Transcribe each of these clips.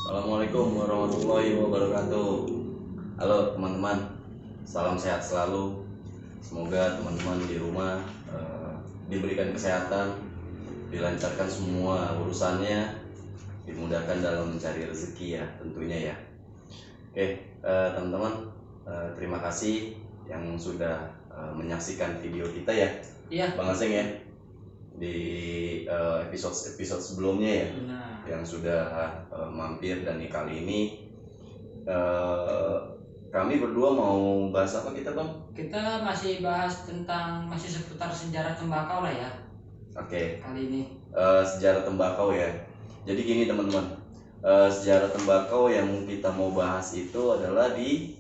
Assalamualaikum warahmatullahi wabarakatuh. Halo teman-teman, salam sehat selalu. Semoga teman-teman di rumah diberikan kesehatan, dilancarkan semua urusannya, dimudahkan dalam mencari rezeki ya tentunya ya. Oke, teman-teman, terima kasih yang sudah menyaksikan video kita ya. Iya, Bang Aseng ya, di episode sebelumnya ya. benar. Yang sudah mampir, dan kali ini kami berdua mau bahas apa kita Bang? Kita masih bahas tentang masih seputar sejarah tembakau lah ya Oke, kali ini. sejarah tembakau ya. Jadi gini teman-teman, sejarah tembakau yang kita mau bahas itu adalah di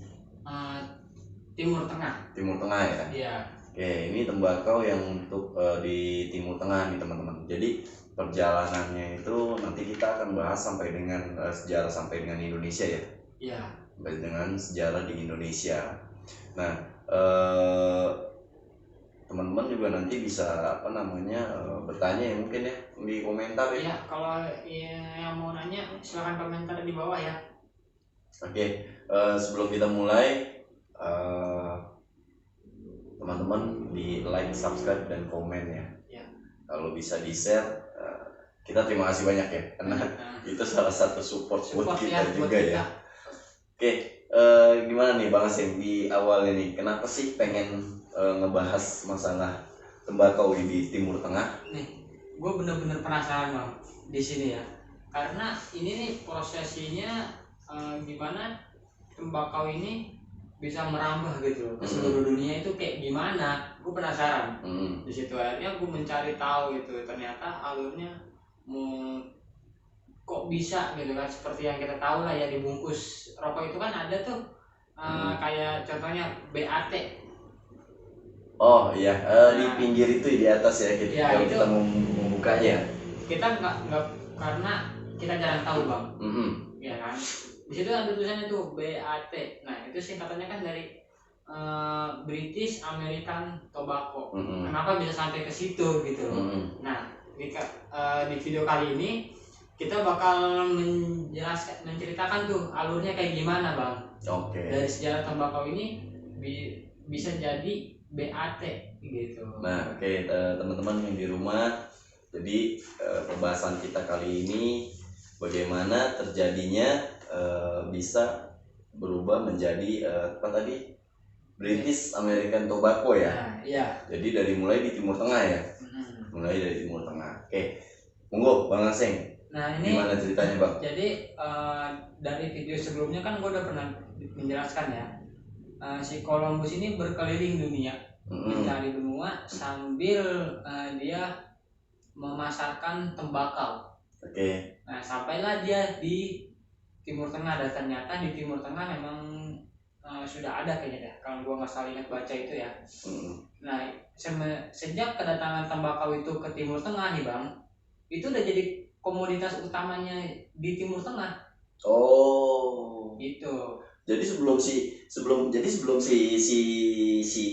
Timur Tengah. Timur Tengah ya. Iya. Oke, ini tembakau yang untuk di Timur Tengah nih teman-teman. Jadi perjalanannya itu nanti kita akan bahas sampai dengan sejarah sampai dengan Indonesia ya. Iya. Sampai dengan sejarah di Indonesia. Nah, teman-teman juga nanti bisa bertanya ya mungkin ya di komentar ya. Iya, kalau yang mau nanya silahkan komentar di bawah ya. Oke, sebelum kita mulai, teman-teman di like, subscribe, dan komen ya. Kalau bisa di share, kita terima kasih banyak ya, karena itu salah satu support buat kita juga ya. Oke, gimana nih Bang Asim di awal ini, kenapa sih pengen ngebahas masalah tembakau di Timur Tengah? Nih, gue bener-bener penasaran Bang di sini ya, karena ini nih prosesinya gimana tembakau ini bisa merambah gitu ke seluruh dunia itu kayak gimana, gue penasaran. Di situ akhirnya gue mencari tahu gitu, ternyata alurnya kok bisa gitu kan, seperti yang kita tahu lah ya, dibungkus rokok itu kan ada tuh kayak contohnya BAT. Oh iya, di pinggir itu di atas ya, kalau kita mau membukanya. Kita nggak karena kita jarang tahu Bang. Ya kan, di situ ada tulisannya tuh BAT. Nah itu singkatannya kan dari British American Tobacco. Kenapa bisa sampai ke situ gitu? Nah di video kali ini kita bakal menceritakan tuh alurnya kayak gimana Bang. Oke. Dari sejarah tembakau ini bisa jadi BAT gitu. Nah oke, teman-teman yang di rumah, jadi pembahasan kita kali ini bagaimana terjadinya bisa berubah menjadi apa tadi, British American Tobacco ya. Nah, iya. Jadi dari mulai di Timur Tengah ya. Mulai dari Timur Tengah. Oke, monggo Bang Aseng. Nah ini gimana ceritanya Bang? Jadi dari video sebelumnya kan gue udah pernah menjelaskan ya, si Columbus ini berkeliling dunia mencari benua sambil dia memasarkan tembakau. Oke. Nah sampailah dia di Timur Tengah, dan ternyata di Timur Tengah memang sudah ada kayaknya deh, kalau gue nggak salah ingat baca itu ya. Nah sejak kedatangan tembakau itu ke Timur Tengah nih Bang, itu udah jadi komoditas utamanya di Timur Tengah. Oh. Gitu. Jadi sebelum si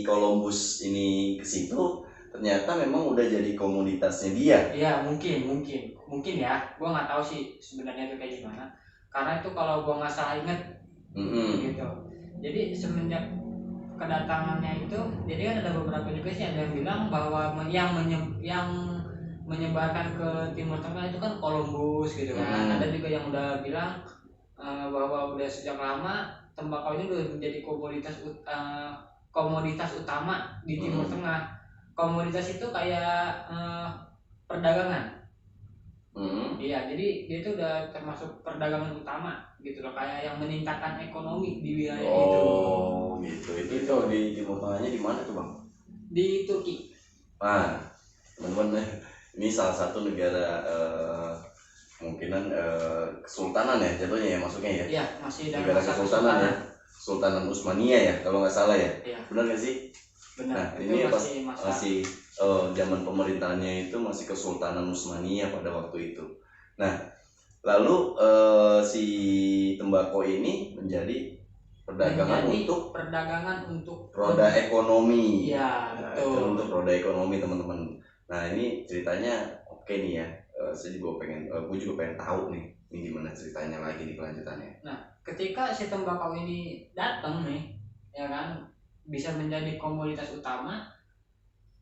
Columbus ini ke situ, ternyata memang udah jadi komoditasnya dia. Iya mungkin ya, gue nggak tahu sih sebenarnya itu kayak gimana. Karena itu kalau gue nggak salah inget, gitu. Jadi semenjak kedatangannya itu, jadi kan ada beberapa juga sih ada yang bilang bahwa yang menyebarkan ke Timur Tengah itu kan Columbus gitu kan. Ada juga yang udah bilang bahwa udah sejak lama tembakau ini udah menjadi komoditas utama di Timur Tengah. Komoditas itu kayak perdagangan. Iya, jadi dia itu udah termasuk perdagangan utama gitu loh, kayak yang meningkatkan ekonomi di wilayah itu. Oh gitu. Itu di Timur Tengahnya di mana tuh Bang? Di Turki. Teman-teman, ini salah satu negara kemungkinan kesultanan ya jatuhnya ya, masuknya ya. Iya, masih dalam negara kesultanan ya, Sultanan Utsmaniyah ya kalau nggak salah ya. Benar nggak sih? Benar. Nah ini masih zaman pemerintahannya itu masih Kesultanan Utsmaniyah pada waktu itu. Nah lalu si tembakau ini menjadi perdagangan untuk roda ekonomi. Iya, betul. Untuk roda ekonomi teman-teman. Nah ini ceritanya oke nih ya. gue juga pengen tahu nih ini gimana ceritanya lagi di kelanjutannya. Nah, ketika si tembakau ini datang nih, ya kan, bisa menjadi komoditas utama,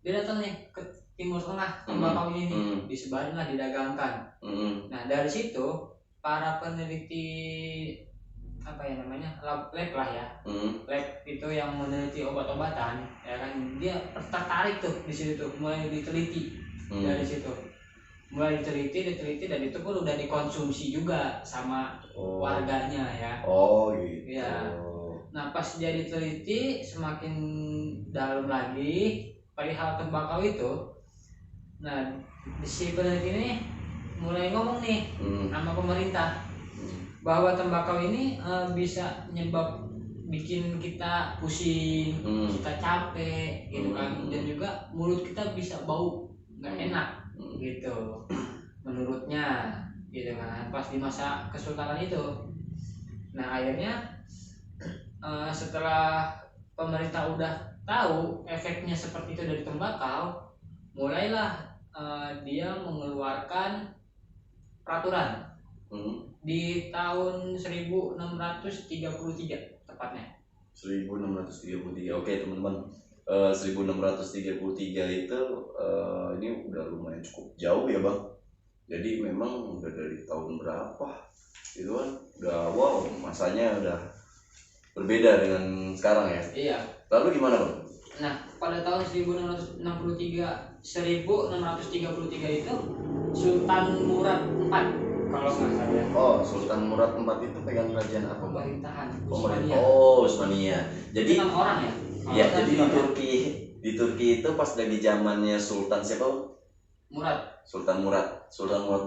dia datang nih ke Timur Tengah, tembakau ini nih, disebarin lah, didagangkan. Nah, dari situ para peneliti apa ya namanya, lab lah ya, lab itu yang meneliti obat-obatan, ya kan, dia tertarik tuh di situ tuh, mulai diteliti dari situ, mulai diteliti dan itu pun udah dikonsumsi juga sama warganya ya. Oh gitu. Ya. Nah, pas dia diteliti semakin dalam lagi perihal tembakau itu, nah si peneliti ini mulai ngomong nih sama pemerintah bahwa tembakau ini bisa bikin kita pusing, kita capek gitu kan, dan juga mulut kita bisa bau nggak enak gitu menurutnya gitu kan, pas di masa kesultanan itu. Nah, akhirnya setelah pemerintah udah tahu efeknya seperti itu dari tembakau, mulailah dia mengeluarkan peraturan di tahun 1633 tepatnya. 1633. Oke teman-teman, 1633 itu ini udah lumayan cukup jauh ya bang. Jadi memang udah dari tahun berapa itu kan, udah wow, masanya udah berbeda dengan sekarang ya. Iya. Lalu gimana bang? Nah, pada tahun 1633 itu Sultan Murad IV kalau nggak salah ya. Oh, Sultan Murad IV itu pegang kerajaan apa bang? Pemerintahan. Oh, Utsmaniyah. Jadi 6 orang ya. Iya, jadi di Turki itu pas dari zamannya Sultan siapa? Sultan Murad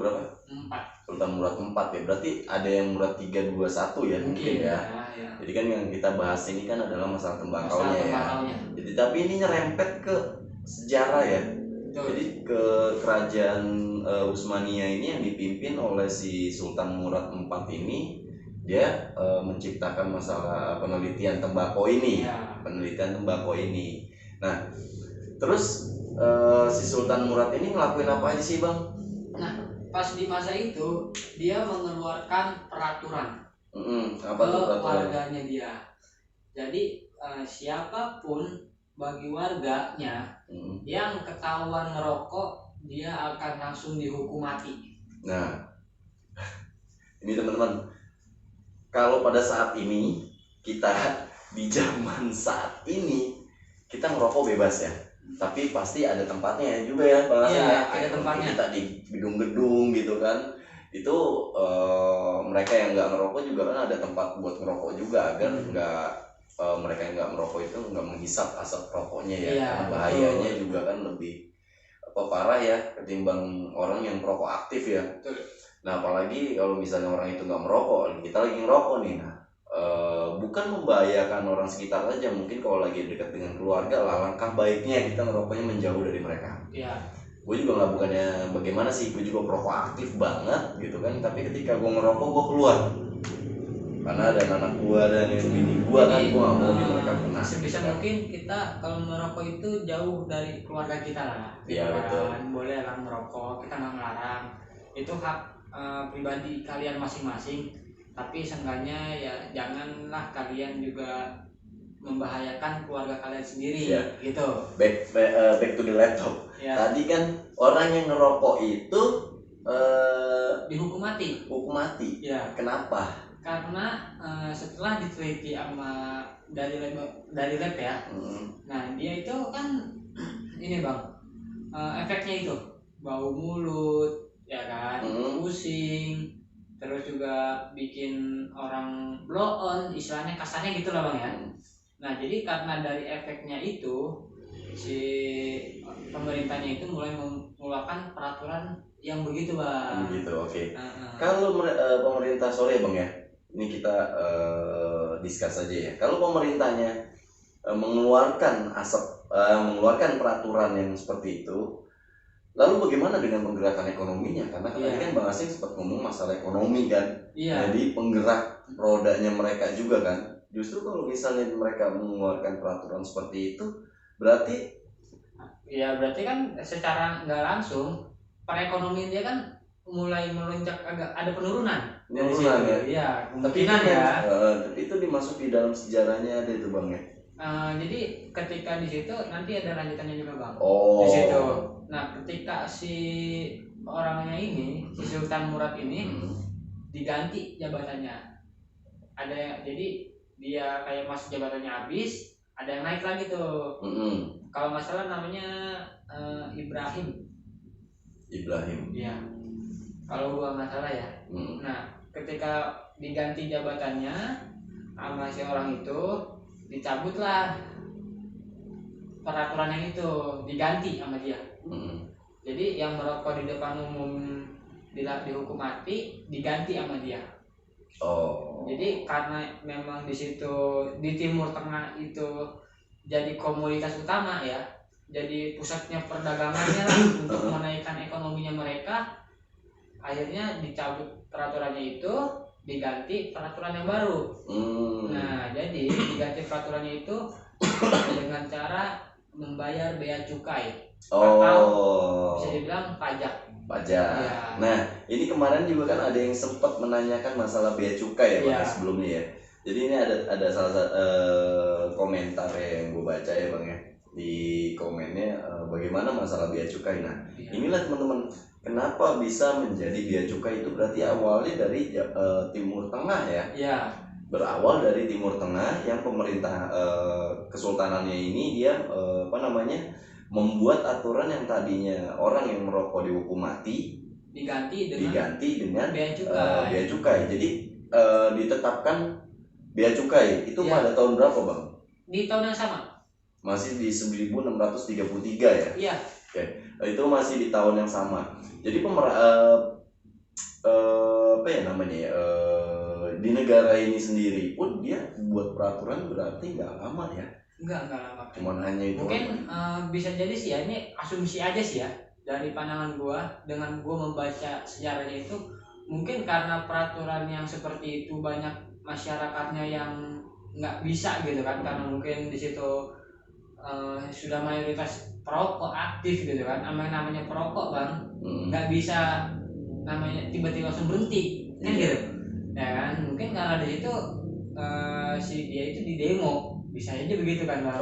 berapa? 4. Sultan Murad 4 ya. Berarti ada yang Murad 321 ya mungkin ya. Jadi kan yang kita bahas ini kan adalah masalah tembakaunya ya. Jadi tapi ini nyerempet ke sejarah ya. Jadi ke kerajaan Utsmaniyah ini yang dipimpin oleh si Sultan Murad 4 ini, dia menciptakan masalah penelitian tembakau ini. Nah, terus si Sultan Murad ini ngelakuin apa aja sih bang? Nah, pas di masa itu dia mengeluarkan peraturan apa ke warganya dia. Jadi siapapun bagi warganya yang ketahuan merokok, dia akan langsung dihukum mati. Nah, ini teman-teman, kalau pada saat ini kita di zaman saat ini kita ngerokok bebas ya, tapi pasti ada tempatnya juga ya bang. Ada tempatnya. Kita di gedung-gedung gitu kan, itu mereka yang nggak ngerokok juga kan ada tempat buat ngerokok juga agar mereka yang nggak merokok itu nggak menghisap asap rokoknya ya, karena bahayanya juga kan lebih parah ya ketimbang orang yang merokok aktif ya. Betul. Nah apalagi kalau misalnya orang itu nggak merokok, kita lagi ngerokok nih, nah bukan membahayakan orang sekitar aja, mungkin kalau lagi dekat dengan keluarga lah, langkah baiknya kita ngerokoknya menjauh dari mereka. Iya. Gue juga nggak, bukannya bagaimana sih, gue juga perokok aktif banget gitu kan, tapi ketika gue ngerokok gue keluar karena ada anak gue dan bini gue kan, gue nggak mau mereka kena. Sebisa mungkin kita kalau merokok itu jauh dari keluarga kita lah. Iya betul. Boleh lah merokok, kita nggak melarang, itu hak pribadi kalian masing-masing. Tapi seenggaknya ya janganlah kalian juga membahayakan keluarga kalian sendiri, gitu. Back to the laptop. Tadi kan orang yang ngerokok itu dihukum mati. Hukum mati. Ya. Kenapa? Karena setelah diteliti sama dari lab ya, nah dia itu kan ini bang, efeknya itu bau mulut, ya kan, pusing, terus juga bikin orang blow on, istilahnya kasarnya gitu lah bang ya. Nah jadi karena dari efeknya itu, si pemerintahnya itu mulai mengeluarkan peraturan yang begitu bang. Begitu, oke. Kalau pemerintah, sorry bang ya, ini kita discuss aja ya. Kalau pemerintahnya mengeluarkan mengeluarkan peraturan yang seperti itu, lalu bagaimana dengan penggerakan ekonominya? Karena tadi kan Bang Asing sempat ngomong masalah ekonomi kan. Jadi penggerak rodanya mereka juga kan. Justru kalau misalnya mereka mengeluarkan peraturan seperti itu, berarti kan secara nggak langsung perekonomian dia kan mulai melonjak, agak ada penurunan ya. Iya, kemungkinan tapi itu dimasuki dalam sejarahnya ada itu Bang ya. Jadi ketika di situ nanti ada lanjutannya juga Bang. Oh. Di situ. Nah, ketika si orangnya ini, si Sultan Murad ini diganti jabatannya. Jadi dia kayak masuk jabatannya habis, ada yang naik lagi tuh. Kalau masalah namanya Ibrahim. Iya. Kalau gua nggak salah ya. Nah, ketika diganti jabatannya sama si orang itu, dicabutlah peraturan yang itu, diganti sama dia. Jadi yang merokok di depan umum dihukum mati, diganti sama dia. Oh. Jadi karena memang di situ di Timur Tengah itu jadi komoditas utama ya, jadi pusatnya perdagangannya lah untuk menaikkan ekonominya mereka. Akhirnya dicabut peraturannya itu, diganti peraturan yang baru. Nah, jadi diganti peraturannya itu dengan cara membayar bea cukai atau bisa dibilang pajak. Ya. Nah, ini kemarin juga kan ada yang sempat menanyakan masalah bea cukai ya Bang sebelumnya ya. Jadi ini ada salah satu komentar yang gue baca ya Bang ya. Di komennya bagaimana masalah bea cukai. Nah, inilah teman-teman, kenapa bisa menjadi bea cukai itu berarti awalnya dari Timur Tengah ya. Iya. Berawal dari Timur Tengah yang pemerintah kesultanannya ini dia membuat aturan yang tadinya orang yang merokok dihukum mati diganti dengan bea cukai. Jadi ditetapkan bea cukai itu pada tahun berapa Bang? Di tahun yang sama. Masih di 1633 ya? Iya. Oke. Itu masih di tahun yang sama. Jadi di negara ini sendiri pun dia buat peraturan berarti nggak lama ya? Enggak lama. Cuman hanya itu. Mungkin bisa jadi sih ya, ini asumsi aja sih ya dari pandangan gua, dengan gua membaca sejarahnya itu, mungkin karena peraturan yang seperti itu banyak masyarakatnya yang nggak bisa gitu kan, karena mungkin di situ sudah mayoritas perokok aktif gitu kan. Namanya perokok Bang, nggak bisa namanya tiba-tiba langsung berhenti kan gitu ya kan. Mungkin karena di situ si dia itu di demo, bisa aja begitu kan Bang.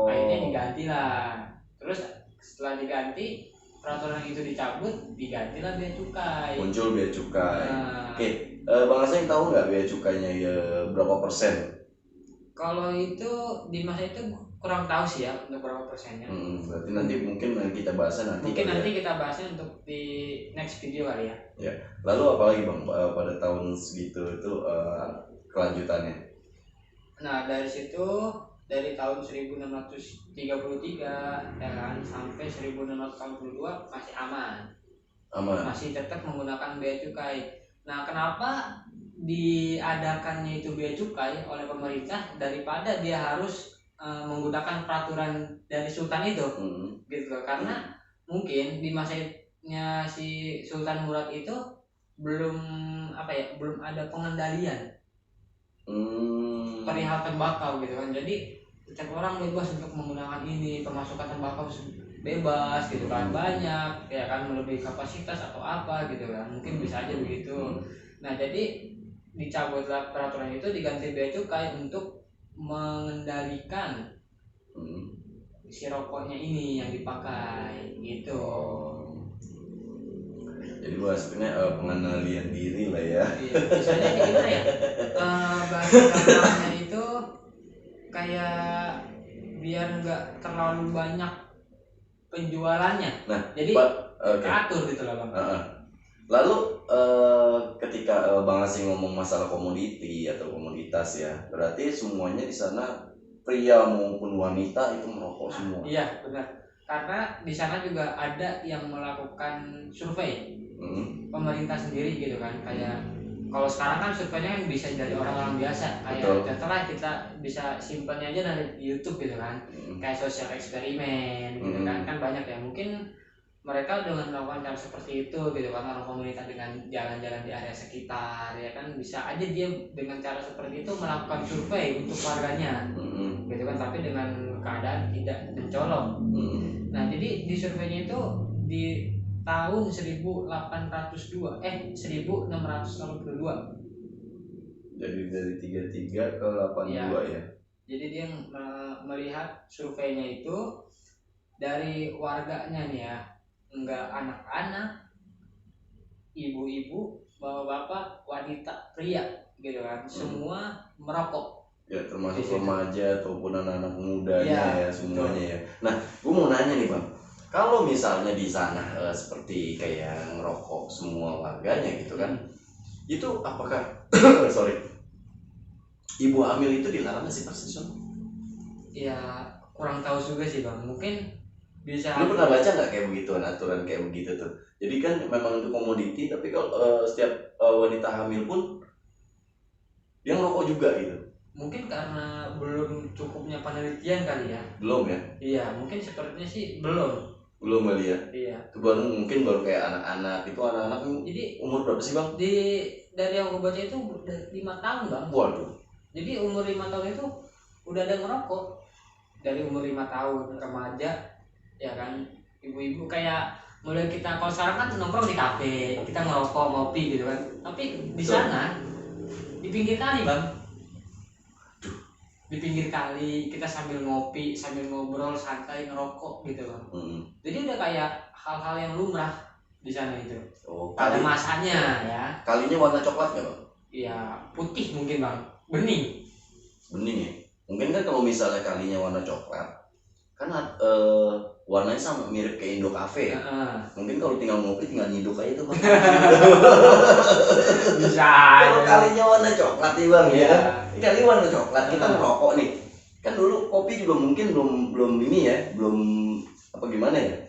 Akhirnya diganti lah. Terus setelah diganti, peraturan itu dicabut, digantilah bea cukai. Muncul bea cukai. Oke, Bang Aseng tahu nggak bea cukainya ya berapa persen? Kalau itu di masa itu kurang tahu sih ya untuk berapa persennya. Berarti nanti mungkin kita bahasnya nanti. Mungkin nanti kita bahasnya untuk di next video kali ya. Ya. Lalu apalagi Bang pada tahun segitu itu kelanjutannya? Nah, dari situ dari tahun 1633 ya kan sampai 1682 masih aman. Masih tetap menggunakan bea cukai. Nah, kenapa diadakannya itu bea cukai oleh pemerintah daripada dia harus menggunakan peraturan dari sultan itu? Gitu. Karena mungkin di masanya si Sultan Murad itu belum ada pengendalian perihal tembakau gitu kan. Jadi setiap orang bebas untuk menggunakan ini, pemasukan tembakau bebas gitu kan, banyak ya kan, melebihi kapasitas atau apa gitu kan, mungkin bisa aja begitu. Nah, jadi dicabutlah peraturan itu, diganti bea cukai untuk mengendalikan si rokoknya ini yang dipakai gitu. Jadi bahasanya pengendalian diri lah ya. Iya, misalnya gimana ya, bahasa kasarnya itu kayak biar nggak terlalu banyak penjualannya. Nah, jadi teratur gitu lah Bang. Lalu ketika Bang Asing ngomong masalah komoditi atau komoditas ya, berarti semuanya di sana pria maupun wanita itu merokok semua. Iya benar, karena di sana juga ada yang melakukan survei pemerintah sendiri gitu kan. Kayak kalau sekarang kan surveinya kan bisa dari orang-orang biasa, kayak contohnya kita bisa simpannya aja dari YouTube gitu kan, kayak sosial eksperimen gitu kan banyak ya. Mungkin mereka dengan melakukan cara seperti itu gitu kan, orang komunitas dengan jalan-jalan di area sekitar ya kan, bisa aja dia dengan cara seperti itu melakukan survei untuk warganya gitu kan, tapi dengan keadaan tidak mencolok. Nah, jadi di surveinya itu tahun 1802 1682. Jadi dari 33 ke 82 ya. Jadi dia melihat surveinya itu dari warganya nih ya, enggak anak-anak, ibu-ibu, bapak-bapak, wanita, pria gitu kan, semua merokok. Ya termasuk remaja ataupun anak-anak mudanya ya semuanya ya. Nah, gue mau nanya nih Bang, kalau misalnya di sana seperti kayak ngerokok semua warganya gitu kan, itu apakah sorry, ibu hamil itu dilarang nggak sih persis? Ya kurang tahu juga sih Bang, mungkin bisa. Lu pernah baca nggak kayak begitu aturan kayak begitu tuh? Jadi kan memang itu komoditi, tapi kalau setiap wanita hamil pun dia ngerokok juga gitu. Mungkin karena belum cukupnya penelitian kali ya. Belum ya? Iya, mungkin sepertinya sih belum. Belum kali ya? Iya. Itu baru mungkin baru kayak anak-anak itu Jadi umur berapa sih Bang? Dari yang gue baca itu 5 tahun Bang. Waduh. Jadi umur 5 tahun itu udah ada ngerokok. Dari umur 5 tahun remaja ya kan, ibu-ibu kayak mulai kita kalau sekarang kan nongkrong di kafe, kita ngerokok, ngopi gitu kan. Tapi di sana di pinggir kali Bang. Di pinggir kali kita sambil ngopi, sambil ngobrol santai ngerokok gitu Bang. Jadi udah kayak hal-hal yang lumrah di sana itu. Pada masanya ya. Kalinya warna coklat nggak Bang? Iya, putih mungkin Bang. Bening ya. Mungkin kan kalau misalnya kalinya warna coklat, kan warnanya sama mirip kayak Indo Cafe ya. Mungkin kalau tinggal ngopi tinggal nyiduk aja tuh Bang. Bisa. Kalau kalinya warna coklat nih Bang ya. Kali warna coklat kita ngerokok nih. Kan dulu kopi juga mungkin belum ini ya, belum apa gimana ya?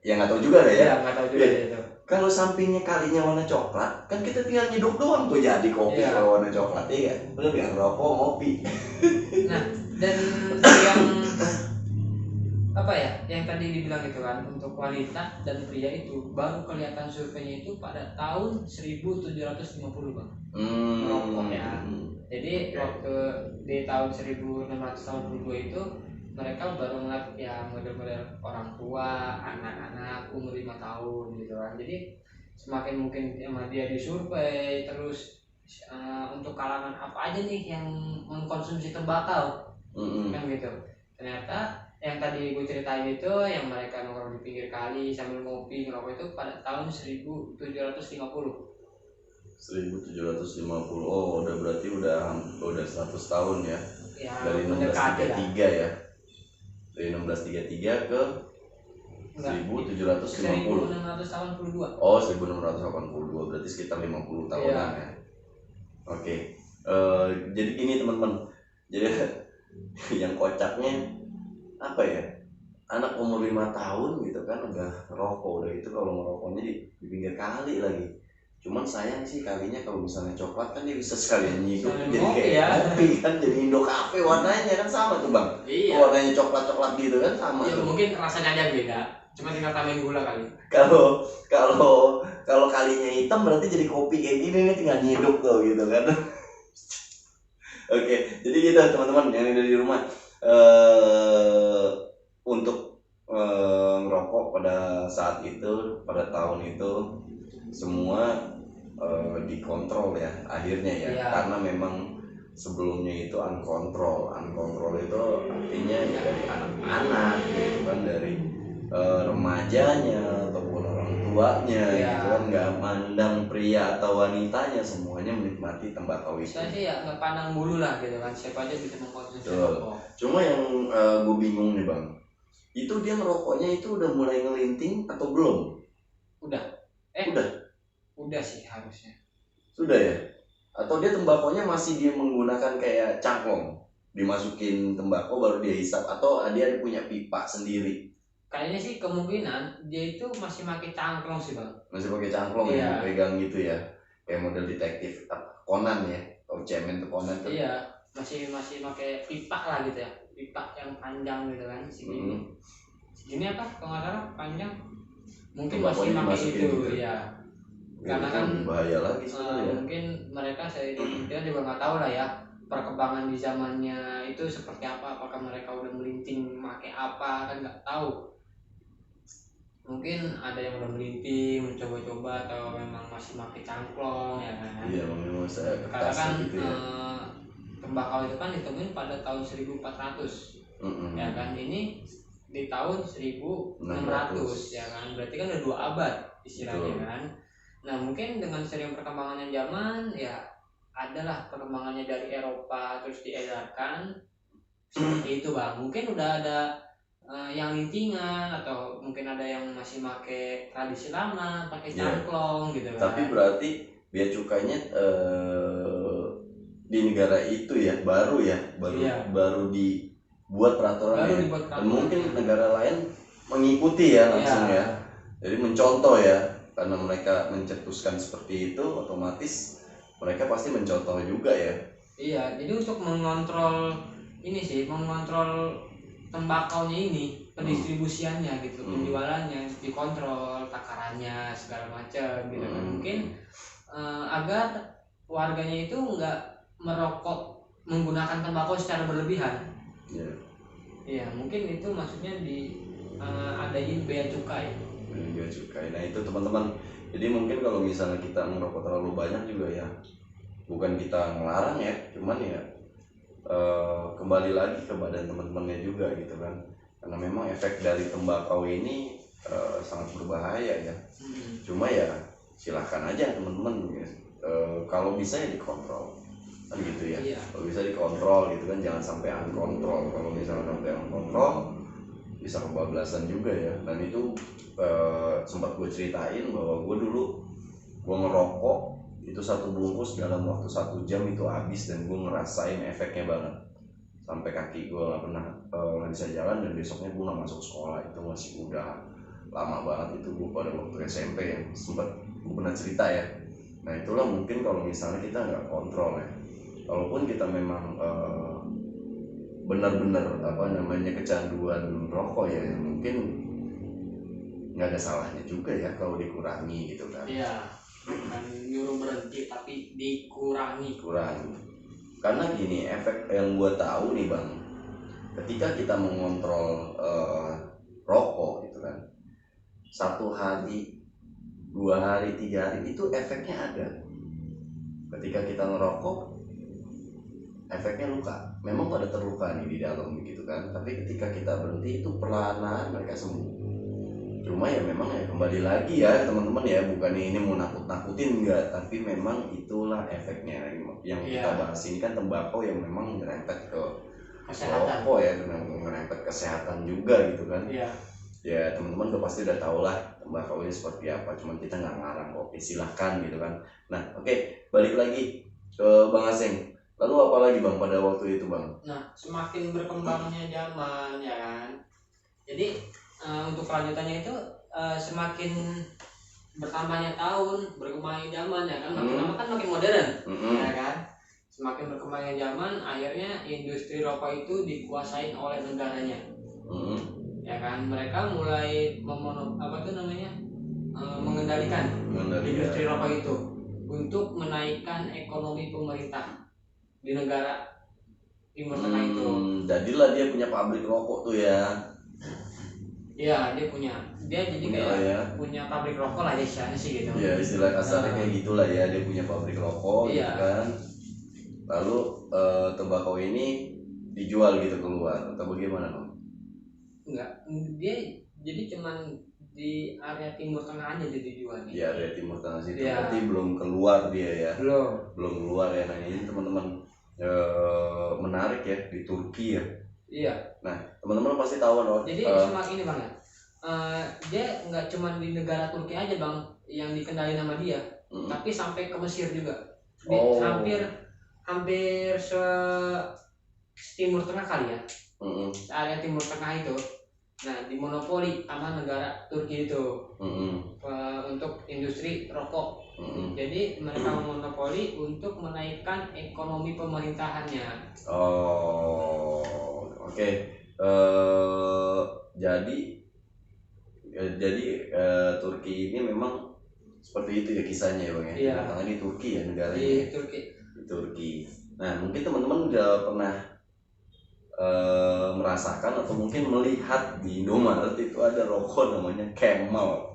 Ya nggak tahu juga lah ya. Iya, nggak tahu juga itu. Kalau sampingnya kalinya warna coklat, kan kita tinggal nyeduk doang tuh jadi kopi kalau warna coklat ya. Udah biar rokok ngopi. Nah, dan yang apa ya? Yang tadi dibilang itu kan untuk wanita dan pria itu baru kelihatan surveinya itu pada tahun 1750 Bang. Merokok ya. Jadi waktu di tahun 1682 itu mereka baru melihat ya model-model orang tua, anak-anak umur 5 tahun gitu kan. Jadi semakin mungkin sama dia disurvei terus untuk kalangan apa aja nih yang mengkonsumsi tembakau kan gitu. Ternyata yang tadi gue ceritain itu yang mereka nongkrong di pinggir kali sambil ngopi ngerokok itu pada tahun 1750. 1750. Oh, udah berarti udah 100 tahun ya. Dari 1633 ya. Dari 1633 ke 1750. 1682. Oh, 1682 berarti sekitar 50 tahunan ya. Oke. Jadi gini teman-teman. Jadi yang kocaknya apa ya? Anak umur 5 tahun gitu kan udah ngerokok, udah itu kalau ngerokoknya di pinggir kali lagi. Cuman sayang sih kalinya kalau misalnya coklat kan dia bisa sekalian nyidup jadi kayak kopi kan, jadi Indo Cafe warnanya kan sama tuh Bang. Iya. Warnanya coklat-coklat gitu kan sama ya, tuh. Mungkin rasanya aja beda, cuma tinggal tambahin gula kali. Kalau kalinya hitam berarti jadi kopi kayak gini nih tinggal nyidup tuh gitu kan. Oke, jadi gitu teman-teman yang ada di rumah untuk ngerokok pada saat itu, pada tahun itu semua dikontrol ya akhirnya ya. Karena memang sebelumnya itu uncontrol itu artinya ya dari anak-anak gitu kan, dari remajanya ataupun orang tuanya gitu kan, nggak mandang pria atau wanitanya, semuanya menikmati tembakau itu. Saya sih ya nggak pandang bulu lah gitu kan, siapa aja bisa mengkonsumsi rokok. Cuma yang gue bingung nih Bang, itu dia merokoknya itu udah mulai ngelinting atau belum? Udah sih harusnya. Sudah ya? Atau dia tembakonya masih dia menggunakan kayak cangklong, dimasukin tembakau baru dia hisap, atau dia punya pipa sendiri? Kayaknya sih kemungkinan dia itu masih pakai cangklong sih Bang. Masih pakai cangklong ya, pegang gitu ya, kayak model detektif Conan ya, kalau cemen tuh Conan tuh. Iya, masih pakai pipa lah gitu ya, pipa yang panjang gitu kan, segini apa kalau nggak salah panjang, mungkin masih pakai itu gitu. Ya. Karena kan bahaya lagi sebenarnya. Mungkin mereka kita juga nggak tahu lah ya perkembangan di zamannya itu seperti apa, apakah mereka udah melinting pakai apa kan nggak tahu. mungkin ada yang udah meneliti, mencoba-coba, atau memang masih pakai cangklong ya kan. Iya, memang saya karena kan gitu ya. Tembakau itu kan ditemuin pada tahun 1400 ya kan, ini di tahun 1600 ya kan, berarti kan udah 2 abad istilahnya kan. Nah mungkin dengan sering perkembangannya zaman ya adalah perkembangannya dari Eropa terus diedarkan seperti itu bang. Mungkin udah ada yang lintingan, atau mungkin ada yang masih pakai tradisi lama, pakai cangklong gitu kan. Tapi berarti bea cukainya di negara itu ya baru dibuat peraturan ya. Dan mungkin negara lain mengikuti ya langsung ya. Jadi mencontoh ya, karena mereka mencetuskan seperti itu, otomatis mereka pasti mencontoh juga ya. Iya, jadi untuk mengontrol ini sih, mengontrol tembakaunya ini, pendistribusiannya gitu, penjualannya dikontrol, takarannya segala macam gitu kan. Mungkin agar warganya itu nggak merokok menggunakan tembakau secara berlebihan. Iya, mungkin itu maksudnya di adain bea cukai. Bea cukai. Nah itu teman-teman. Jadi mungkin kalau misalnya kita merokok terlalu banyak juga ya, bukan kita ngelarang ya, cuman ya kembali lagi ke badan teman-temannya juga gitu kan, karena memang efek dari tembakau ini sangat berbahaya ya. Cuma ya silahkan aja teman-teman ya. Kalau bisa ya dikontrol kan gitu ya. Kalau bisa dikontrol gitu kan, jangan sampai unkontrol. Kalau misalnya sampai unkontrol bisa kebablasan juga ya. Dan itu sempat gue ceritain bahwa gue dulu ngerokok itu 1 bungkus dalam waktu 1 jam itu habis, dan gue ngerasain efeknya banget sampai kaki gue nggak bisa jalan, dan besoknya gue nggak masuk sekolah. Itu masih udah lama banget, itu gue pada waktu SMP ya, sempat gue pernah cerita ya. Nah itulah mungkin kalau misalnya kita nggak kontrol ya, walaupun kita memang benar-benar kecanduan rokok ya, mungkin nggak ada salahnya juga ya kalau dikurangi gitu kan. Iya, bukan nyuruh berhenti tapi dikurangi. Karena gini, efek yang gue tahu nih bang, ketika kita mengontrol rokok gitu kan, 1 hari, 2 hari, 3 hari itu efeknya ada. Ketika kita ngerokok efeknya luka, memang pada terluka nih di dalam gitu kan, tapi ketika kita berhenti itu perlahan mereka sembuh. Cuma ya memang ya kembali lagi ya teman-teman ya, bukan ini mau nakut-nakutin enggak, tapi memang itulah efeknya yang kita bahas ini kan, tembakau yang memang nyerempet ke rokok ya, nyerempet kesehatan juga gitu kan. Ya teman-teman udah pasti udah tahu lah tembakau ini seperti apa, cuman kita nggak ngarang kok, silahkan gitu kan. Nah oke, balik lagi ke Bang Aseng. Lalu apa lagi bang pada waktu itu bang? Nah semakin berkembangnya zaman ya kan, jadi untuk kelanjutannya itu semakin bertambahnya tahun, berkembangnya zaman ya kan, makin lama kan makin modern ya kan. Semakin berkembangnya zaman, akhirnya industri rokok itu dikuasain oleh negaranya ya kan. Mereka mulai mengendalikan industri rokok itu untuk menaikkan ekonomi pemerintah di negara Timur Tengah itu. Jadilah dia punya pabrik rokok tuh ya. Iya, dia jadi kayak punya pabrik rokok lah ya, istilahnya sih gitu. Iya, istilah kasarnya kayak gitulah ya, dia punya pabrik rokok gitu kan. Lalu tembakau ini dijual gitu keluar atau bagaimana bang? Enggak, dia jadi cuman di area Timur Tengah aja jadi dijual. Di area Timur Tengah situ, berarti belum keluar dia ya? Belum keluar ya. Nah ini teman-teman menarik ya, di Turki ya. Iya. Nah teman-teman pasti tahu loh. Jadi semakin ini bang ya, dia nggak cuma di negara Turki aja bang yang dikendali nama dia, tapi sampai ke Mesir juga. Hampir Timur Tengah kali ya, area Timur Tengah itu. Nah dimonopoli sama negara Turki itu untuk industri rokok. Jadi mereka memonopoli untuk menaikkan ekonomi pemerintahannya. Oke. Jadi Turki ini memang seperti itu ya kisahnya ya bang ya. Iya. Karena di Turki ya negaranya. Di Turki. Di Turki. Nah mungkin teman-teman udah pernah merasakan atau mungkin melihat di Indomaret itu ada rokok namanya Camel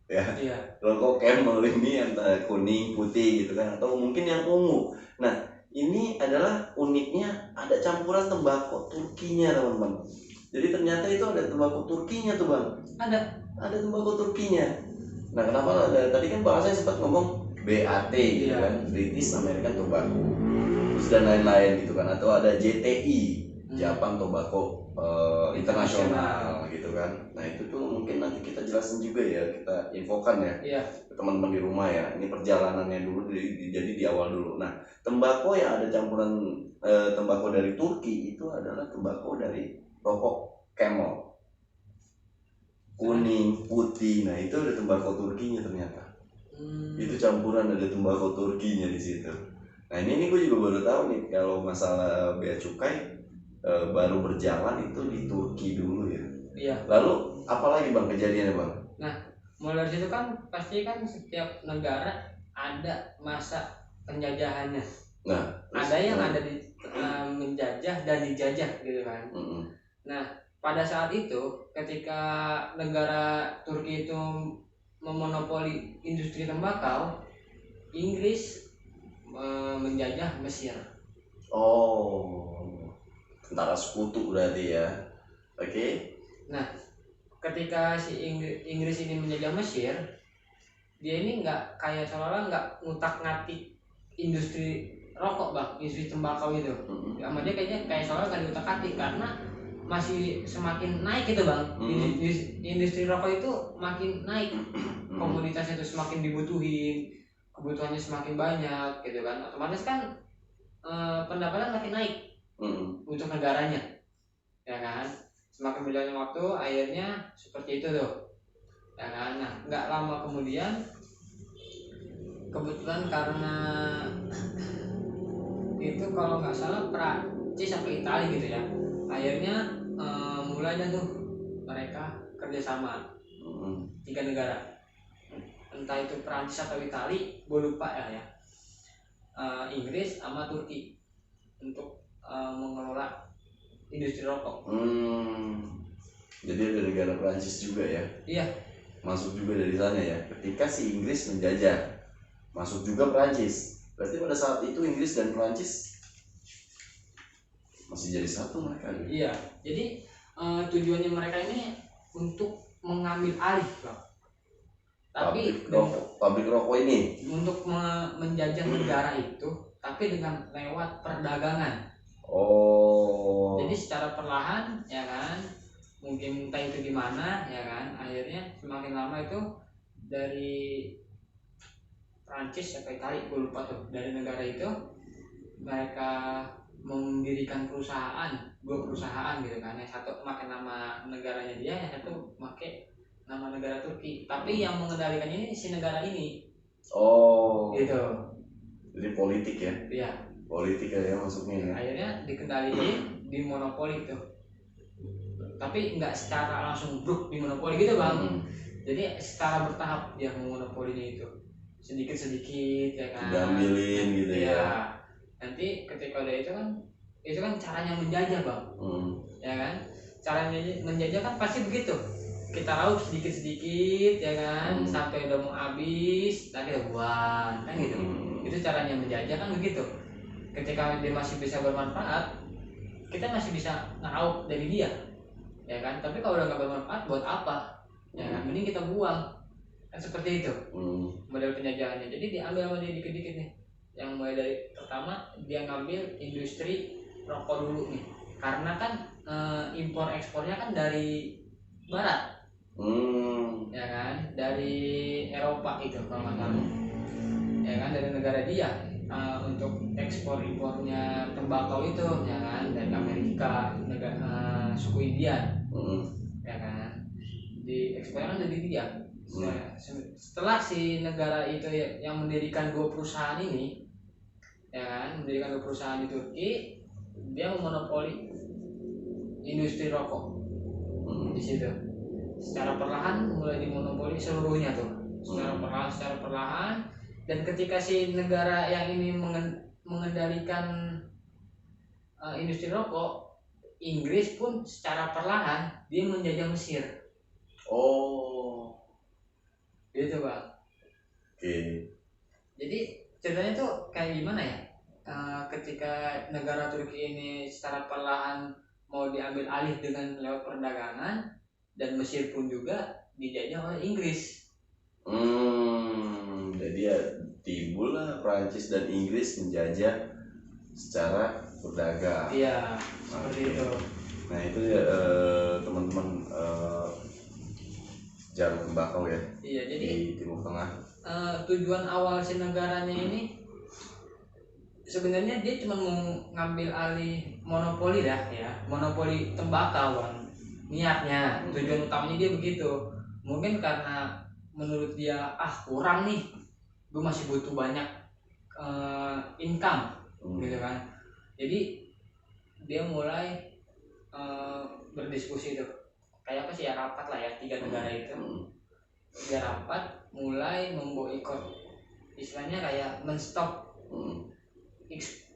ya. Iya. Rokok Camel ini yang kuning putih gitu kan, atau mungkin yang ungu. Nah ini adalah uniknya ada campuran tembakau Turkinya teman-teman. Jadi ternyata itu ada tembakau Turkinya tuh bang. Ada tembakau Turkinya. Nah kenapa ada, tadi kan bahasanya sempat ngomong BAT gitu kan, British American Tobacco, terus dan lain-lain gitu kan, atau ada JTI, Japan Tobacco Internasional gitu kan. Nah itu tuh mungkin nanti kita jelasin juga ya, kita infokan ya ke teman-teman di rumah ya. Ini perjalanannya dulu, jadi di awal dulu. Nah tembakau yang ada campuran tembakau dari Turki itu adalah tembakau dari rokok Camel, kuning putih. Nah itu ada tembakau Turkinya ternyata. Itu campuran, ada tembakau Turkinya di situ. Nah ini gue juga baru tahu nih kalau masalah bea cukai baru berjalan itu di Turki dulu ya. Iya. Lalu apalagi bang kejadiannya bang? Nah mulai dari situ kan pasti kan setiap negara ada masa penjajahannya. Nah ada yang ada di menjajah dan dijajah gitu kan. Nah pada saat itu ketika negara Turki itu memonopoli industri tembakau, Inggris menjajah Mesir. Oh, tentara sekutu berarti ya. Oke. Nah, ketika si Inggris ini menjajah Mesir, dia ini nggak kayak seolah-olah nggak ngutak-ngatik industri rokok bang, industri tembakau itu. Sama dia kayaknya kayak seolah nggak diutak-ngatik karena masih semakin naik gitu bang. Industri rokok itu makin naik, komoditasnya itu semakin dibutuhin, kebutuhannya semakin banyak gitu kan, otomatis kan pendapatan makin naik untuk negaranya ya kan. Semakin berjalannya waktu akhirnya seperti itu tuh ya kan. Nah nggak lama kemudian kebetulan karena itu kalau nggak salah Prancis sampai Italia gitu ya, akhirnya mulai aja tuh mereka kerjasama 3 negara, entah itu Prancis atau Italia, gue lupa ya. Inggris sama Turki untuk mengelola industri rokok. Jadi ada negara Prancis juga ya? Iya. Masuk juga dari sana ya. Ketika si Inggris menjajah, masuk juga Prancis. Berarti pada saat itu Inggris dan Prancis masih jadi satu mereka. Iya. Jadi tujuannya mereka ini untuk mengambil alih, Bang. Tapi pabrik rokok ini untuk menjajah negara itu, tapi dengan lewat perdagangan. Oh. Jadi secara perlahan, ya kan, mungkin entah itu gimana, ya kan, akhirnya semakin lama itu dari Prancis sampai Italia, gue lupa tuh, dari negara itu mereka mendirikan perusahaan, 2 perusahaan gitu kan, yang satu pakai nama negaranya dia, yang satu pakai nama negara Turki, tapi yang mengendalikan ini si negara ini. Oh. Gitu. Jadi politik ya? Iya. Politik ya masuknya ya. Akhirnya dikendalikan, dimonopoli tuh. Tapi nggak secara langsung bruk dimonopoli gitu bang. Jadi secara bertahap dia memonopolinya itu, sedikit-sedikit ya kan. Diambilin gitu ya. Nanti ketika udah itu kan caranya menjajah bang. Ya kan. Caranya menjajah kan pasti begitu. Kita raup sedikit-sedikit ya kan, sampai udah mau habis, nanti kita buang kan gitu. Itu caranya menjajah kan begitu. Ketika dia masih bisa bermanfaat, kita masih bisa ngeraup dari dia, ya kan. Tapi kalau udah nggak bermanfaat, buat apa? Ya kan, mending kita buang. Kan seperti itu model penjajahannya. Jadi diambil sama dia dikit-dikit nih. Yang mulai dari pertama dia ngambil industri rokok dulu nih, karena kan impor ekspornya kan dari barat. Ya kan, dari Eropa itu kalau nggak salah. Ya kan, dari negara dia untuk ekspor impornya tembakau itu ya kan, dari Amerika, negara suku Indian. Ya kan, di ekspor kan dari dia. Setelah si negara itu yang mendirikan 2 perusahaan ini, ya kan, mendirikan 2 perusahaan di Turki, dia memonopoli industri rokok di situ. Secara perlahan mulai dimonopoli seluruhnya tuh, secara perlahan. Dan ketika si negara yang ini mengendalikan industri rokok, Inggris pun secara perlahan dia menjajah Mesir. Oh, gitu Bang. oke. Jadi ceritanya tuh kayak gimana ya? Ketika negara Turki ini secara perlahan mau diambil alih dengan lewat perdagangan, dan Mesir pun juga dijajah oleh Inggris. Jadi ya timbul lah Prancis dan Inggris menjajah secara berdagang. Iya, seperti itu. Nah itu ya teman-teman jarum tembakau ya. Iya, jadi di Timur Tengah. Tujuan awal si negaranya ini sebenarnya dia cuma mau ngambil alih monopoli dah ya, monopoli tembakau kan. Niatnya, tujuan utamanya dia begitu. Mungkin karena menurut dia kurang nih, gue masih butuh banyak income gitu kan. Jadi dia mulai berdiskusi tuh, kayak apa sih ya, rapat lah ya, 3 negara itu. Dia rapat mulai memboikot, istilahnya kayak menstop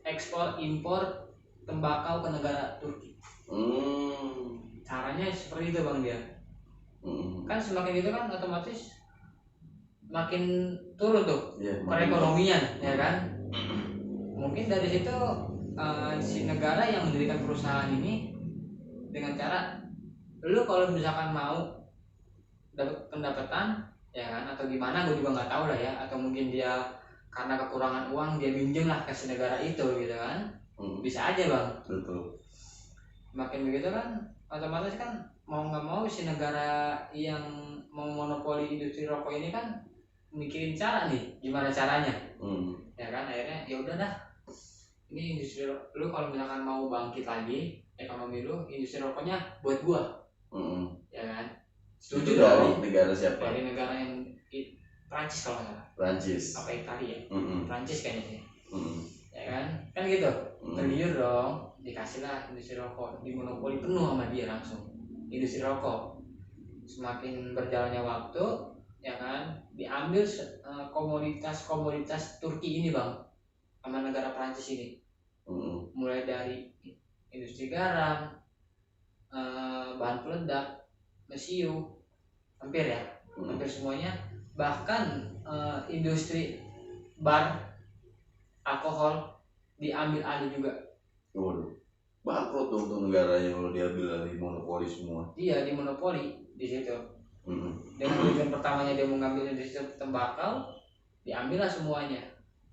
ekspor impor tembakau ke negara Turki. Caranya seperti itu Bang dia. Kan semakin gitu kan otomatis makin turun tuh perekonomian ya kan. Mungkin dari situ si negara yang mendirikan perusahaan ini dengan cara, lu kalau misalkan mau dapat pendapatan ya kan, atau gimana gue juga nggak tahu lah ya, atau mungkin dia karena kekurangan uang dia minjem lah ke si negara itu gitu kan. Bisa aja Bang. Betul. Makin begitu kan otomatis kan mau nggak mau si negara yang mau monopoli industri rokok ini kan mikirin cara nih gimana caranya. Ya kan, akhirnya ya udah dah, ini industri lu kalau misalkan mau bangkit lagi ekonomi lu, industri rokoknya buat gua. Ya kan, setuju dari negara siapa? Dari negara yang Prancis kalau nggak salah. Prancis apa Italia ya? Prancis kayaknya sih. Ya kan gitu. Tergiur dong, dikasih lah industri rokok, dimonopoli penuh sama dia langsung industri rokok. Semakin berjalannya waktu ya kan, diambil komoditas Turki ini Bang sama negara Prancis ini. Mulai dari industri garam, bahan peledak, mesiu, hampir semuanya. Bahkan industri bar, alkohol diambil alih juga. Waduh, bangkrut dong tuh negaranya kalau diambil alih, monopoli semua. Iya, dimonopoli di situ. Dengan tujuan pertamanya dia mau ngambil industri tembakau, diambillah semuanya.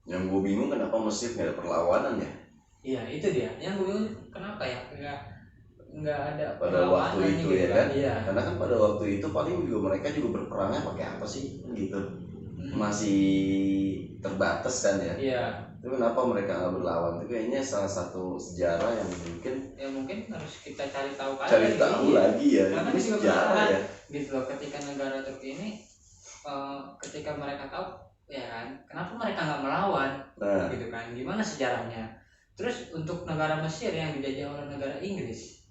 Yang gue bingung kenapa Mesir nggak ada perlawanan ya? Iya, itu dia. Yang gue bingung kenapa ya nggak ada pada waktu itu gitu ya kan? Iya. Karena kan pada waktu itu paling juga mereka juga berperangnya pakai apa sih gitu. Masih terbatas kan ya. Iya. Itu kenapa mereka nggak berlawan? Itu kayaknya salah satu sejarah yang mungkin harus kita cari tahu lagi ya. Karena itu sejarah ya. Gitu loh, ketika negara Turki ini ketika mereka tahu ya kan, kenapa mereka nggak melawan? Gitu kan? Gimana sejarahnya? Terus untuk negara Mesir yang dijajah oleh negara Inggris,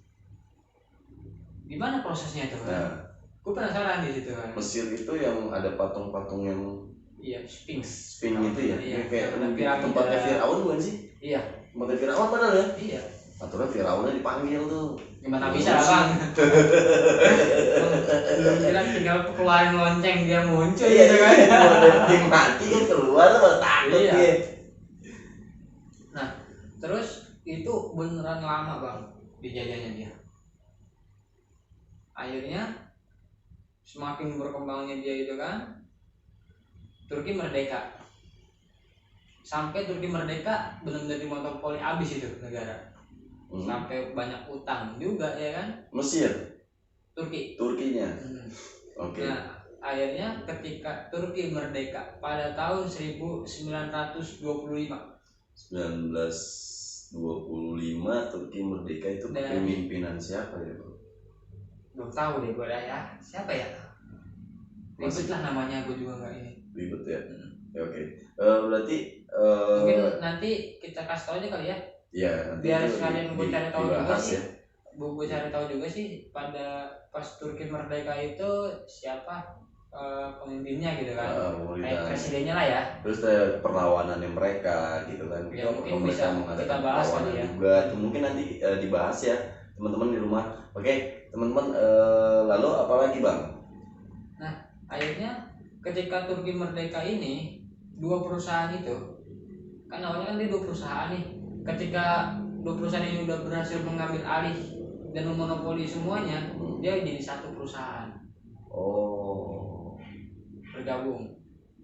gimana prosesnya tuh kan? Gue penasaran di situ kan. Mesir itu yang ada patung-patung yang Sphinx itu ya. Iya, kayak tempatnya Firaun bukan sih? Iya. Tempatnya Firaun padahal ya? Iya. Aturan Firaunnya dipanggil tuh. Gimana bisa Bang? Belum kira tinggal keluarin lonceng dia muncul gitu kan. Dia mati kan keluar tuh takut dia. Nah, terus itu beneran lama Bang dijajahnya dia. Akhirnya semakin berkembangnya dia itu kan, Turki merdeka. Sampai Turki merdeka benar-benar dimonopoli abis itu negara. Sampai banyak utang juga ya kan. Mesir? Turkinya. Oke. Nah, akhirnya ketika Turki merdeka pada tahun 1925 Turki merdeka itu kepemimpinan siapa ya bro? Belum tahu deh gue ya. Siapa ya? Ribet lah namanya, gue juga nggak ini. Ribet ya? Ya oke. Berarti mungkin nanti kita kasih tahu aja kali ya. Iya. Biar sekalian gue cari tahu juga sih. Gue cari tahu juga sih pada pas Turki merdeka itu siapa pemimpinnya gitu kan. Kayak presidennya lah ya. Terus perlawanannya mereka gitu kan. Ya, mungkin bisa kita bahas kali ya. Juga. Mungkin nanti dibahas ya teman-teman di rumah. Oke teman-teman, lalu apa lagi bang? Nah akhirnya ketika Turki merdeka ini, dua perusahaan itu kan awalnya kan dia dua perusahaan nih, ketika dua perusahaan ini udah berhasil mengambil alih dan memonopoli semuanya, dia jadi satu perusahaan. Oh, bergabung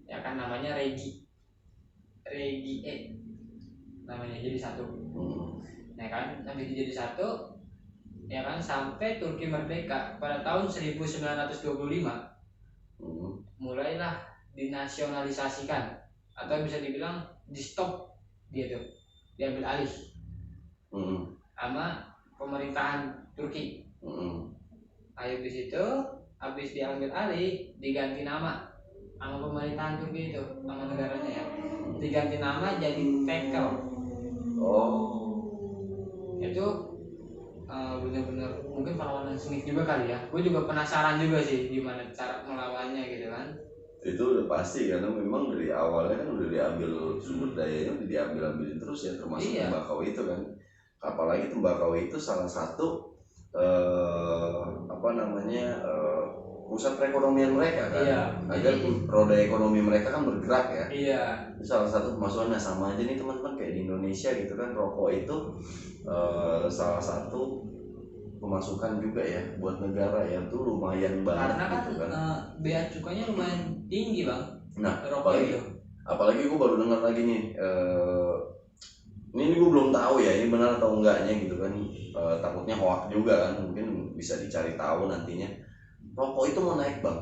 ya kan, namanya Regi namanya, jadi satu. Ya kan, habis jadi satu ya kan, sampai Turki merdeka pada tahun 1925 mulailah dinasionalisasikan, atau bisa dibilang di stop, dia tuh diambil alih sama pemerintahan Turki. Habis itu habis diambil alih, diganti nama sama pemerintahan Turki itu, sama negaranya ya, diganti nama jadi Tekel. Itu benar-benar mungkin perlawanan sengit juga kali ya. Gue juga penasaran juga sih gimana cara melawannya gitu kan. Itu udah pasti karena memang dari awalnya kan udah diambil sumber dayanya, udah diambilin terus ya, termasuk tembakau itu kan. Apalagi tembakau itu salah satu pusat perekonomian mereka kan, agar roda ekonomi mereka kan bergerak ya. Itu salah satu pemasukannya. Sama aja nih teman-teman kayak di Indonesia gitu kan, rokok itu salah satu pemasukan juga ya buat negara ya, tuh lumayan banget. Karena kan, gitu kan bea cukainya lumayan tinggi bang. Nah apalagi gue baru dengar lagi nih, ini gue belum tahu ya ini benar atau enggaknya gitu kan, takutnya hoax juga kan, mungkin bisa dicari tahu nantinya. Rokok itu mau naik bang.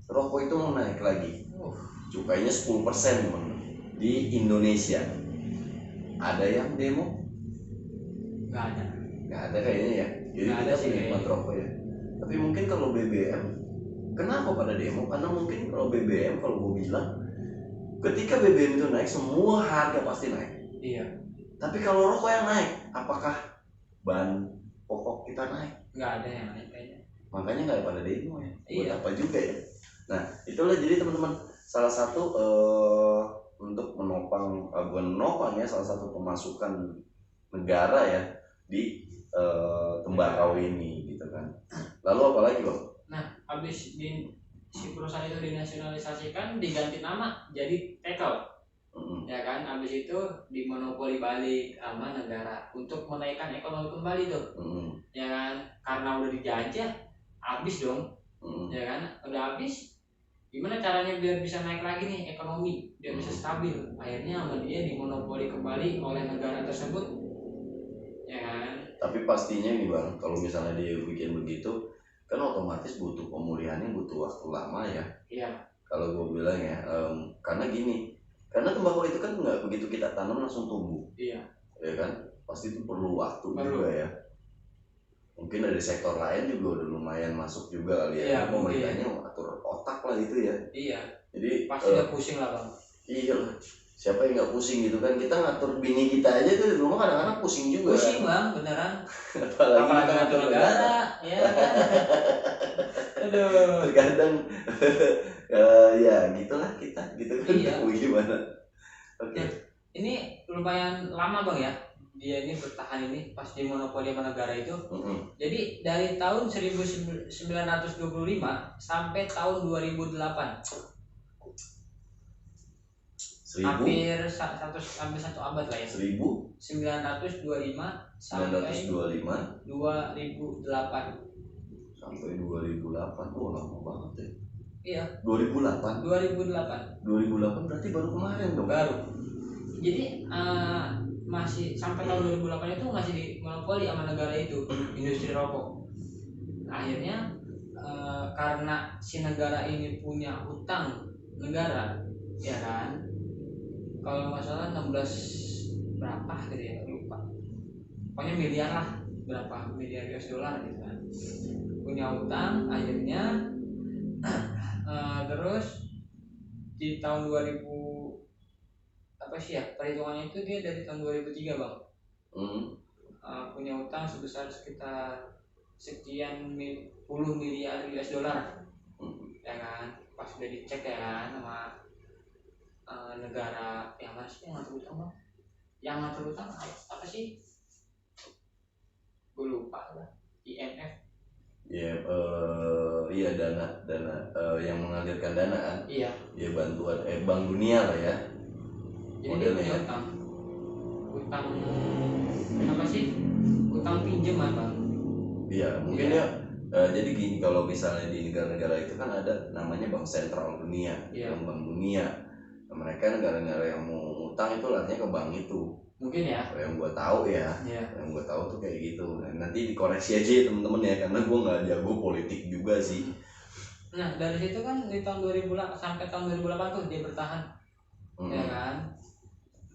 Rokok itu mau naik lagi. Cukainya 10% bang di Indonesia. Ada yang demo? Nggak ada kayaknya ya. Jadi kita penikmat rokok ya. Tapi mungkin kalau BBM, kenapa pada demo? Karena mungkin kalau BBM, kalau gue bilang, ketika BBM itu naik, semua harga pasti naik. Tapi kalau rokok yang naik, apakah bahan pokok kita naik? Nggak ada yang naik kayaknya. Makanya nggak pada demo ya. Buat apa juga ya. Nah itulah jadi teman-teman, salah satu untuk menopang, bukan menopang ya, salah satu pemasukan negara ya di tembakau ini gitu kan. Lalu apa lagi bang? Nah habis si perusahaan itu dinasionalisasikan, diganti nama jadi Tekel. Ya kan, habis itu dimonopoli balik sama negara untuk menaikkan ekonomi kembali tuh. Ya kan, karena udah dijajah, habis dong. Ya kan, udah habis, gimana caranya biar bisa naik lagi nih ekonomi, biar bisa stabil. Akhirnya sama dia dimonopoli kembali oleh negara tersebut. Ya kan. Tapi pastinya nih bang, kalau misalnya dia bikin begitu kan otomatis butuh pemulihannya, butuh waktu lama ya. Kalau gue bilang ya, karena gini, karena tembakau itu kan nggak begitu kita tanam langsung tumbuh. Ya kan, pasti itu perlu waktu juga ya. Mungkin dari sektor lain juga udah lumayan masuk juga kali ya. Pemerintahnya atur otak lah itu ya. Jadi pasti udah pusing lah bang. Iya lah, siapa yang nggak pusing gitu kan. Kita ngatur bini kita aja tuh di rumah kadang-kadang pusing juga. Pusing bang, beneran. Apalagi ngatur negara ya kan. Aduh. Terkadang ya gitulah kita gitu kan. Gimana? Oke. Ini lumayan lama bang ya, dia ini bertahan ini pas di monopoli sama negara itu. Jadi dari tahun 1925 sampai tahun 2008, hampir satu abad lah ya. 1925 sampai 2008. Sampai 2008, oh lama banget ya. Iya. 2008 berarti baru kemarin dong. Baru. Jadi masih sampai tahun 2008 itu masih dimonopoli sama negara itu, industri rokok. Akhirnya karena si negara ini punya hutang negara, ya kan? Kalau nggak salah 16 berapa gitu ya, lupa. Pokoknya miliar lah, berapa miliar US dollar gitu kan. Punya hutang, akhirnya terus di tahun 2000 apa sih ya, perhitungannya itu dia dari tahun 2003 bang. Punya hutang sebesar sekitar sekian puluh miliar US dollar. Ya kan, pas udah dicek ya kan sama negara yang mana sih yang ngatur utang bang? Yang ngatur utang apa sih? iya dana yang mengalirkan dana kan. Iya. Ya bantuan Bank Dunia lah ya. Jadi dia punya utang apa sih? Utang pinjaman bang. Iya mungkin ya. Jadi gini, kalau misalnya di negara-negara itu kan ada namanya Bank Sentral Dunia, Bank Dunia. Nah, mereka negara-negara yang mau utang itu larinya ke bank itu. Mungkin ya. Yang gue tahu ya, yang gue tahu tuh kayak gitu. Nah, nanti dikoreksi aja ya teman-teman ya, karena gue nggak jago politik juga sih. Nah dari situ kan di tahun 2008 sampai tahun 2008 tuh dia bertahan, ya kan?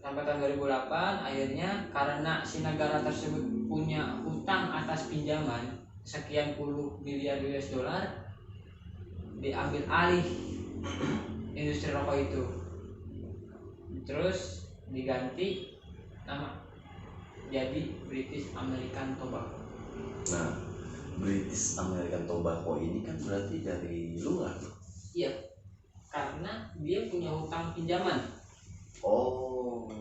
Sampai tahun 2008 akhirnya karena si negara tersebut punya hutang atas pinjaman sekian puluh miliar US dollar, diambil alih industri rokok itu, terus diganti nama jadi British American Tobacco. Nah, British American Tobacco ini kan berarti dari luar. Iya, karena dia punya hutang pinjaman. Oh,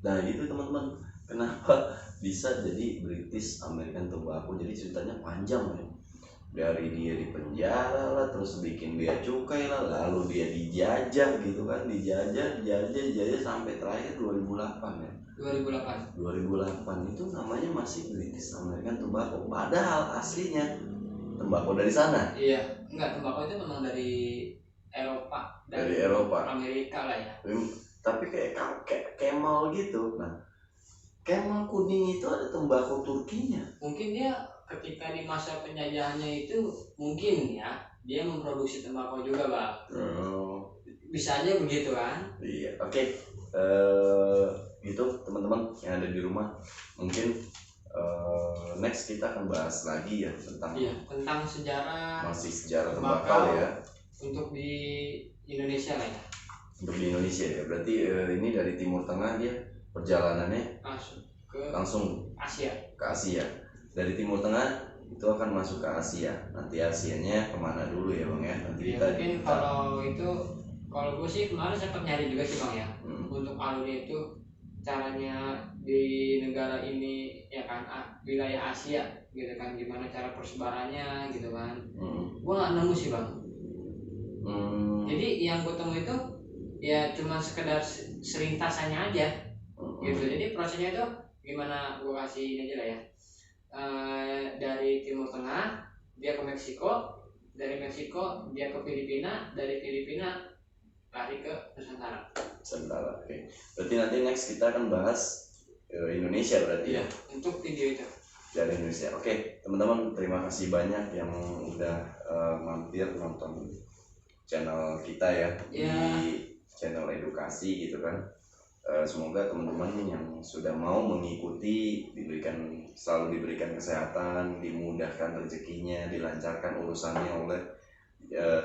nah itu teman-teman, kenapa bisa jadi British American Tobacco? Jadi ceritanya panjang ya. Dari dia di penjara lah, terus bikin bea cukai lah, lalu dia dijajah gitu kan, dijajah sampai terakhir 2008 ya. 2008 itu namanya masih British American Tobacco, padahal aslinya tembakau dari sana. Iya, enggak, tembakau itu memang dari Eropa, dari Eropa, Amerika lah ya. Tapi kayak Camel gitu. Nah, Camel kuning itu ada tembakau Turkinya. Mungkin dia ketika di masa penjajahannya itu mungkin ya dia memproduksi tembakau juga bang. Bisa aja begitu kan. Iya, oke. Gitu teman-teman yang ada di rumah, mungkin next kita akan bahas lagi ya tentang sejarah, masih sejarah tembakau ya, untuk di Indonesia lah ya. Untuk di Indonesia ya, berarti ini dari Timur Tengah dia perjalanannya langsung ke Asia. Dari Timur Tengah itu akan masuk ke Asia. Nanti Asianya kemana dulu ya bang ya? Nanti ya, mungkin kalau gue sih kemarin sempat nyari juga sih bang ya, untuk alurnya itu caranya di negara ini ya kan, wilayah Asia gitu kan, gimana cara persebarannya gitu kan. Gue nggak nemu sih bang. Jadi yang gue temu itu ya cuma sekedar serintasannya aja gitu. Jadi prosesnya itu gimana, gue kasih ini aja lah ya. Dari Timur Tengah dia ke Meksiko, dari Meksiko dia ke Filipina, dari Filipina lari ke Nusantara. Oke. Berarti nanti next kita akan bahas Indonesia berarti ya. Untuk video itu dari Indonesia. Oke, teman-teman, terima kasih banyak yang udah mampir nonton channel kita ya. Di channel edukasi gitu kan. Semoga teman-teman yang sudah mau mengikuti selalu diberikan kesehatan, dimudahkan rezekinya, dilancarkan urusannya oleh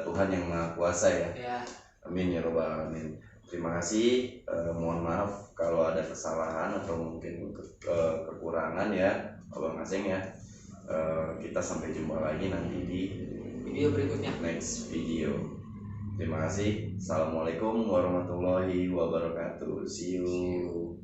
Tuhan yang Maha Kuasa ya. Amin ya robbal alamin. Terima kasih. Mohon maaf kalau ada kesalahan atau mungkin kekurangan ya Abang Aseng ya. Kita sampai jumpa lagi nanti di video berikutnya, next video. Terima kasih. Assalamualaikum warahmatullahi wabarakatuh. See you.